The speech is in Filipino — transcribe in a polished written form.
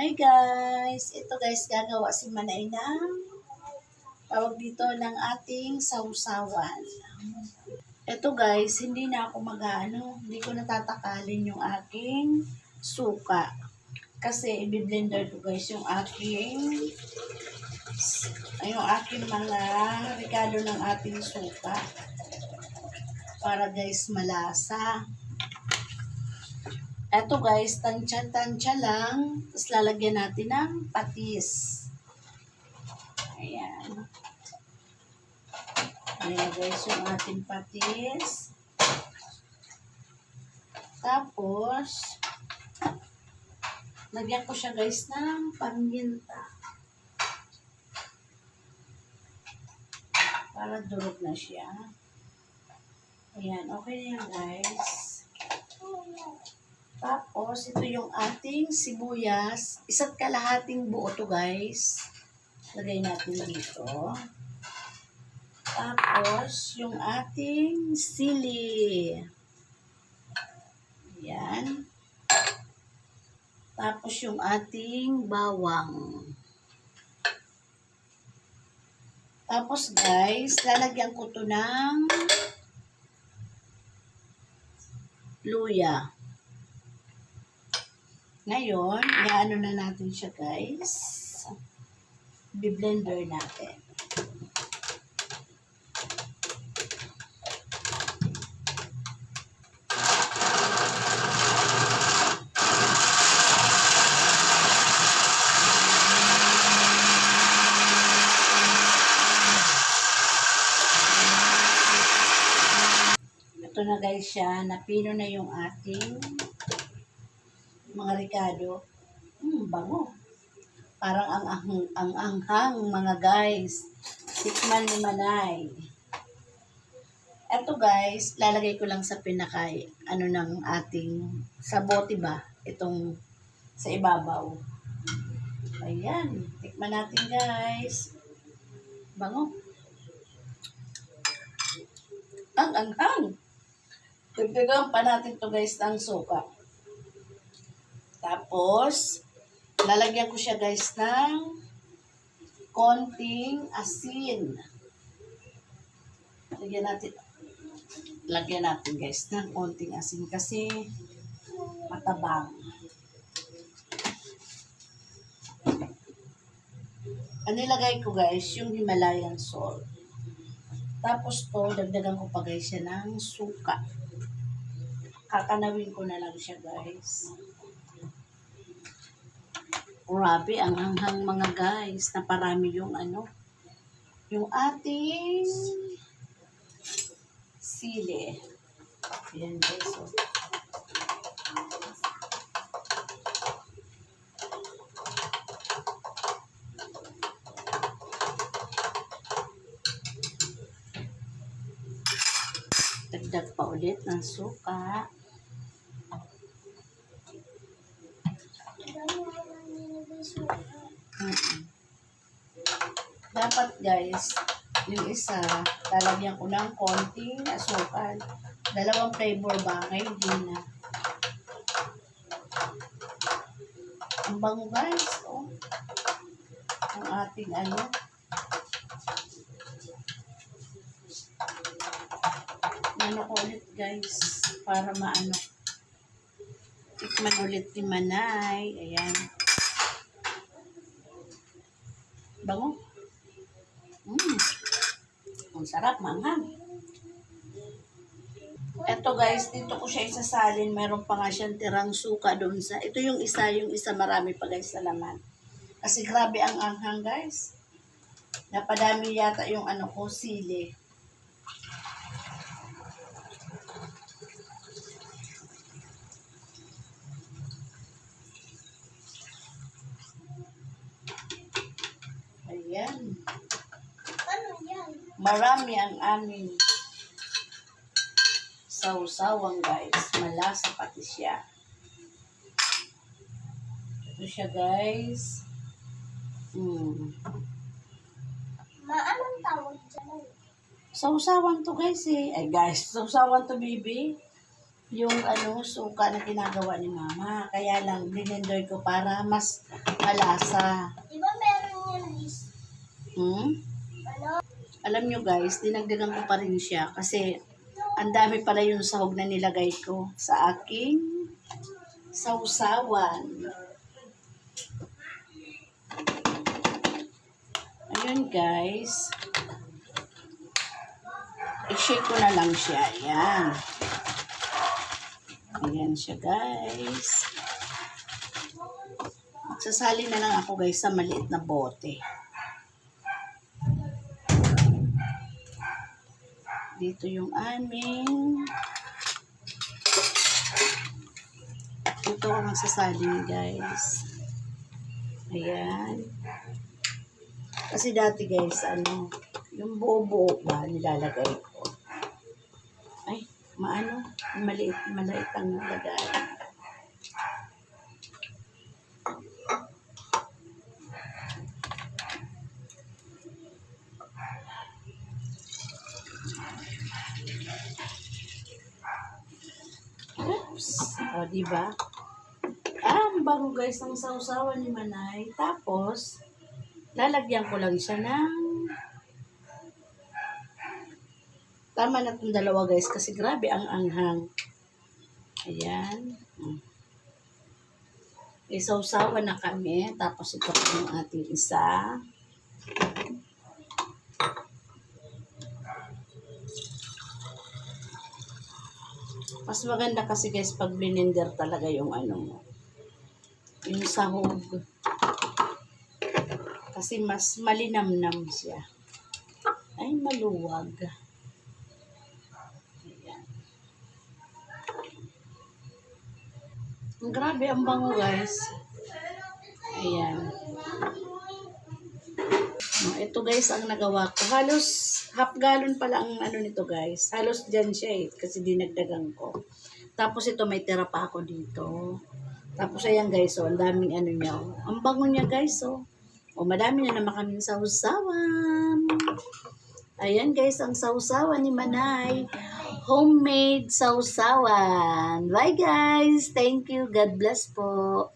Hi guys! Ito guys, gagawa si Manay ng tawag dito ng ating sausawan. Ito guys, hindi na ako hindi ko natatakalin yung aking suka. Kasi i-blender ko guys yung aking mga rekado ng ating suka. Para guys malasa. Eto guys, tansya-tansya lang. Tapos lalagyan natin ng patis. Ayan. Ayan guys, yung ating patis. Tapos, lagyan ko siya guys ng paminta. Para durog na siya. Ayan, okay na yan guys. Tapos, ito yung ating sibuyas. 1 kalahating buo to guys. Lagay natin dito. Tapos, yung ating sili. Ayan. Tapos, yung ating bawang. Tapos guys, lalagyan ko to ng luya. Ngayon, i-ano na natin siya guys. I-blender natin. Ito na guys siya, napino na yung ating mga rekado. Bango. Parang ang anghang mga guys. Tikman ni Manay. Ito guys, lalagay ko lang sa ng ating, sa bote ba? Itong sa ibabaw. Ayan. Tikman natin guys. Bango. Ang anghang. Dagdagan pa natin to guys ng suka. Tapos, lalagyan ko siya guys ng konting asin. Lagyan natin guys ng konting asin kasi matabang. Ang nilagay ko guys, yung Himalayan salt. Tapos to, dagdagan ko pa guys siya ng suka. Kakanawin ko na lang siya guys. Grabe, ang hanghang mga guys. Naparami yung yung ating sili. Ayan guys. So. Dagdag pa ulit ng suka. Dapat guys, yung isa, lalagyan ko ng konting asukal. 2 flavor ba? Ngayon din na. Ang bango guys, oh. Ang ating ko ulit guys, para tikman ulit ni Manay. Ayan. Bango. Ang sarap, manghang. Eto guys, dito ko siya isasalin. Meron pa nga siyang tirang suka doon sa. Ito yung isa marami pa guys sa laman. Kasi grabe ang anghang guys. Napadami yata yung ko, sili. Ayan. Marami ang aming sausawan guys. Malasa pati siya. Ito siya guys. Anong tawag dyan? Sausawan to guys eh. Ay guys, sausawan to baby. Yung suka na ginagawa ni mama. Kaya lang, blender ko para mas malasa. Di ba meron yung list? Ano? Alam nyo guys, dinagdagan ko pa rin siya kasi ang dami pala yung sahog na nilagay ko sa aking sausawan. Ayun guys. I-shake ko na lang siya. Ayan. Ayan siya guys. Magsasali na lang ako guys sa maliit na bote. Dito yung aming ito ang magsasaling guys. Ayan. Kasi dati guys, yung buo-buo ba nilalagay ko. Ay, maliit ang lagay. Oops. O, diba? Ang bago guys ng sausawan ni Manay. Tapos, lalagyan ko lang siya ng tama na itong dalawa guys kasi grabe ang anghang. Ayan. Isausawan na kami. Tapos ito po yung ating isa. Mas maganda kasi guys pag blender talaga yung yung sahog. Kasi mas malinamnam siya. Ay, maluwag. Ayan. Grabe ang bango guys. Ayan. Ito guys ang nagawa ko. Halos half gallon pala ang nito guys. Halos dyan siya kasi dinagdagan ko. Tapos ito may tira pa ako dito. Tapos ayan guys, ang daming niya. Ang bango niya guys, madami na naman kaming sausawan. Ayan guys, ang sausawan ni Manay. Homemade sausawan. Bye guys. Thank you. God bless po.